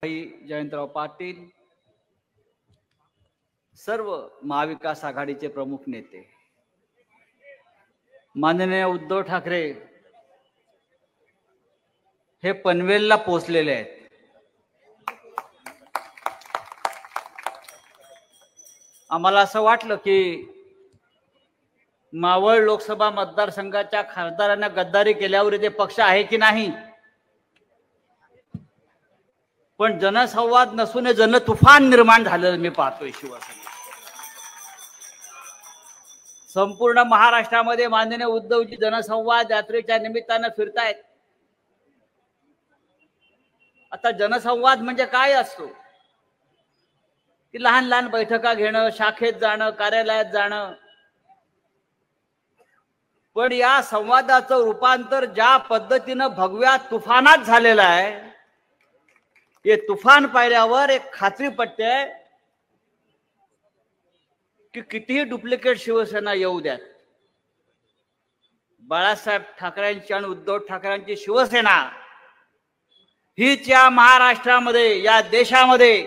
जयंतराव पाटील, सर्व महाविकास आघाडीचे प्रमुख नेते, माननीय उद्धव ठाकरे हे पनवेलला पोहोचलेले आहेत. आम्हाला असं वाटलं की मावळ लोकसभा मतदारसंघाच्या खासदारांना गद्दारी केल्यावर ते पक्ष आहे की नाही, पण जनसंवाद नसून जनतुफान निर्माण झालेलं मी पाहतोय. शिवसेना संपूर्ण महाराष्ट्रामध्ये माननीय उद्धवजी जनसंवाद यात्रेच्या निमित्तानं फिरतायत. आता जनसंवाद म्हणजे काय असतो की लहान लहान बैठका घेणं, शाखेत जाणं, कार्यालयात जाणं, पण या संवादाचं रूपांतर ज्या पद्धतीनं भगव्या तुफानात झालेलं आहे, हे तुफान पाहिल्यावर एक खात्री पटते की कितीही डुप्लिकेट शिवसेना येऊ द्यात, बाळासाहेब ठाकरेंची आणि उद्धव ठाकरेंची शिवसेना हीच या महाराष्ट्रामध्ये, या देशामध्ये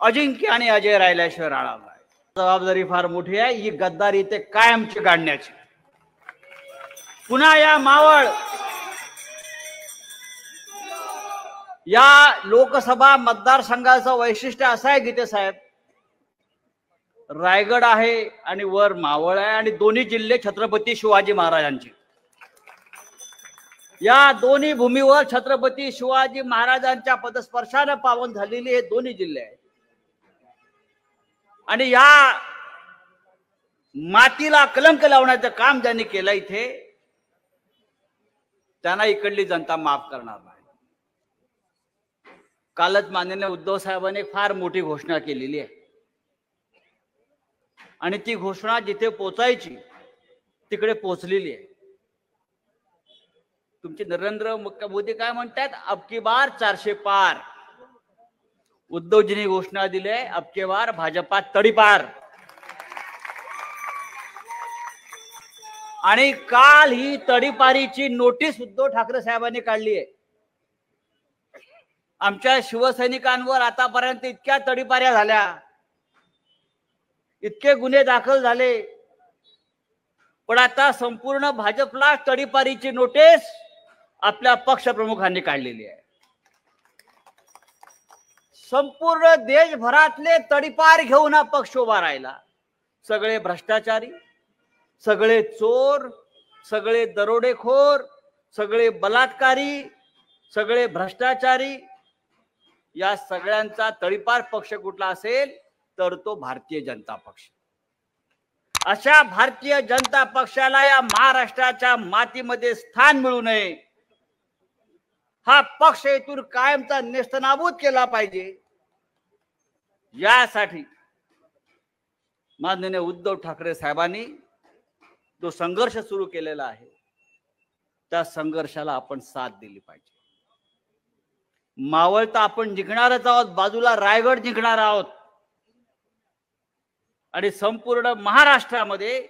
अजिंक्य आणि अजय राहिल्याशिवाय राहणार नाही. जबाबदारी फार मोठी आहे ही गद्दारी ते कायमची काढण्याची. पुन्हा या मावळ या लोकसभा मतदारसंघाचं वैशिष्ट्य असं आहे गीते साहेब, रायगड आहे आणि वर मावळ आहे आणि दोन्ही जिल्हे छत्रपती शिवाजी महाराजांचे. या दोन्ही भूमीवर छत्रपती शिवाजी महाराजांच्या पदस्पर्शाने पावन झालेले हे दोन्ही जिल्हे आहेत आणि या मातीला कलंक लावण्याचं काम ज्यांनी केलं इथे, त्यांना इकडली जनता माफ करणार नाही. कालच माननीय उद्धव साहेबांनी फार मोठी घोषणा केलेली आहे आणि ती घोषणा जिथे पोचायची तिकडे पोचलेली आहे. तुमचे नरेंद्र मोदी काय म्हणतात, अब की बार 400 पार. उद्धवजींनी घोषणा दिली आहे, अब की बार भाजपा तडीपार. आणि काल ही तडीपारीची नोटीस उद्धव ठाकरे साहेबांनी काढली आहे. आमच्या शिवसैनिकांवर आतापर्यंत इतक्या तडीपाऱ्या झाल्या, इतके गुन्हे दाखल झाले, पण आता संपूर्ण भाजपला तडीपारीची नोटीस आपल्या पक्षप्रमुखांनी काढलेली आहे. संपूर्ण देशभरातले तडीपार घेऊन हा पक्ष उभा राहिला. सगळे भ्रष्टाचारी, सगळे चोर, सगळे दरोडेखोर, सगळे बलात्कारी, सगळे भ्रष्टाचारी, या सगळ्यांचा तडीपार पक्ष कुठला असेल तर तो भारतीय जनता पक्ष. अशा भारतीय जनता पक्षाला या महाराष्ट्राच्या मातीमध्ये स्थान मिळू नये, हा पक्ष इथून कायमचा नेस्तनाबूत केला पाहिजे. यासाठी माननीय उद्धव ठाकरे साहेबांनी जो संघर्ष सुरू केलेला आहे त्या संघर्षाला आपण साथ दिली पाहिजे. मावळ तर आपण जिंकणारच आहोत, बाजूला रायगड जिंकणार आहोत आणि संपूर्ण महाराष्ट्रामध्ये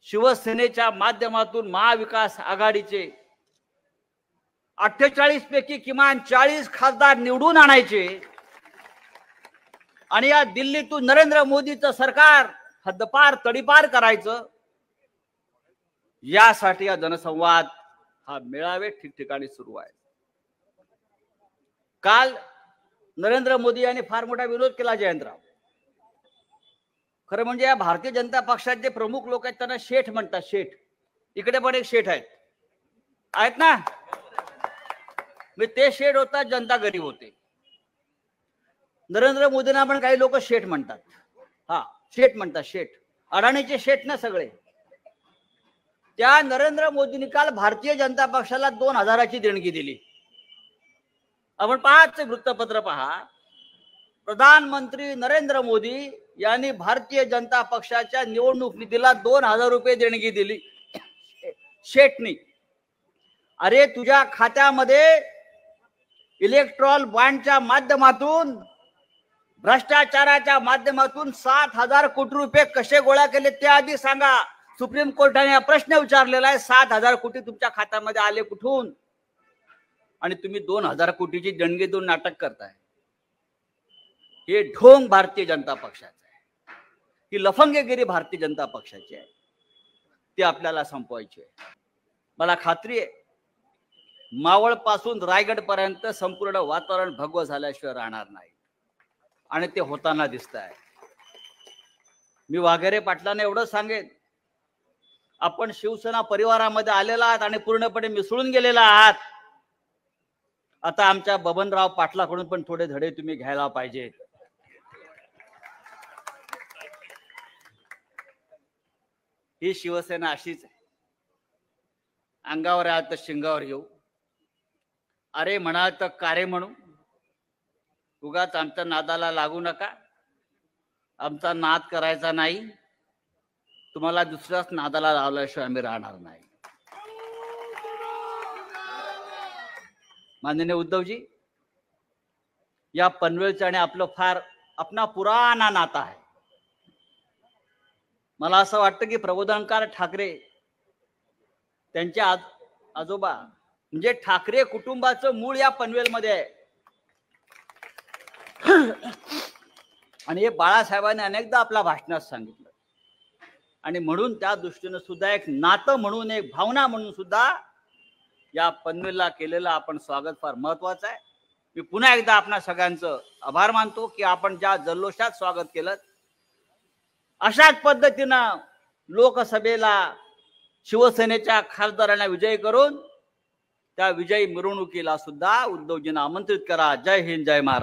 शिवसेनेच्या माध्यमातून महाविकास आघाडीचे 48 पैकी किमान 40 खासदार निवडून आणायचे आणि या दिल्लीतून नरेंद्र मोदीचं सरकार हद्दपार तडीपार करायचं. यासाठी हा जनसंवाद, हा मेळावे ठिकठिकाणी सुरू आहे. काल नरेंद्र मोदी यांनी फार मोठा विरोध केला जयंतराव. खरं म्हणजे या भारतीय जनता पक्षाचे जे प्रमुख लोक आहेत त्यांना शेठ म्हणतात. शेठ, इकडे पण एक शेठ आहेत ना, मी ते शेठ होतात, जनता गरीब होते. नरेंद्र मोदींना पण काही लोक शेठ म्हणतात. हा, शेठ म्हणतात, शेठ, अडाणीचे शेठ ना सगळे. त्या नरेंद्र मोदींनी काल भारतीय जनता पक्षाला 2000ची देणगी दिली. आपण पाहाच वृत्तपत्र पहा, प्रधानमंत्री नरेंद्र मोदी यांनी भारतीय जनता पक्षाच्या निवडणूक निधीला 2000 रुपये देणगी दिली शेठनी. अरे तुझ्या खात्यामध्ये इलेक्ट्रॉल बॉन्डच्या माध्यमातून, भ्रष्टाचाराच्या माध्यमातून 7000 कोटी रुपये कसे गोळा केले ते आधी सांगा. सुप्रीम कोर्टाने हा प्रश्न विचारलेला आहे, 7000 कोटी तुमच्या खात्यामध्ये आले कुठून? आणि तुम्ही 2000 कोटीची देणगी देऊन नाटक करताय. हे ढोंग भारतीय जनता पक्षाचं आहे, ही लफंगगिरी भारतीय जनता पक्षाची आहे. ती आपल्याला संपवायची आहे. मला खात्री आहे मावळ पासून रायगड पर्यंत संपूर्ण वातावरण भगवं झाल्याशिवाय राहणार नाही आणि ते होताना दिसत आहे. मी वाघेरे पाटलांना एवढं सांगेन, आपण शिवसेना परिवारामध्ये आलेला आहात आणि पूर्णपणे मिसळून गेलेला आहात. आता आमच्या बबनराव पाटलाकडून पण थोडे धडे तुम्ही घ्यायला पाहिजे. ही शिवसेना अशीच आहे, अंगावर आलं तर शिंगावर येऊ, अरे म्हणाल तर कारे म्हणू. उगाच आमच्या नादाला लागू नका, आमचा नाद करायचा नाही. तुम्हाला दुसऱ्याच नादाला लावल्याशिवाय आम्ही राहणार नाही. माननीय उद्धवजी, या पनवेलचं आणि आपलं फार आपला पुराणा नाता आहे. मला असं वाटतं की प्रबोधनकार ठाकरे त्यांचे आजोबा म्हणजे ठाकरे कुटुंबाचं मूळ या पनवेलमध्ये आहे. आणि हे बाळासाहेबांनी अनेकदा आपल्या भाषणात सांगितलं. आणि म्हणून त्या दृष्टीने सुद्धा एक नातं म्हणून, एक भावना म्हणून सुद्धा या पनवेलला केलेलं आपण स्वागत फार महत्वाचं आहे. मी पुन्हा एकदा आपणा सगळ्यांचं आभार मानतो की आपण ज्या जल्लोषात स्वागत केलं, अशाच पद्धतीनं लोकसभेला शिवसेनेच्या खासदारांना विजयी करून त्या विजयी मिरवणुकीला सुद्धा उद्धवजींना आमंत्रित करा. जय हिंद, जय महाराष्ट्र.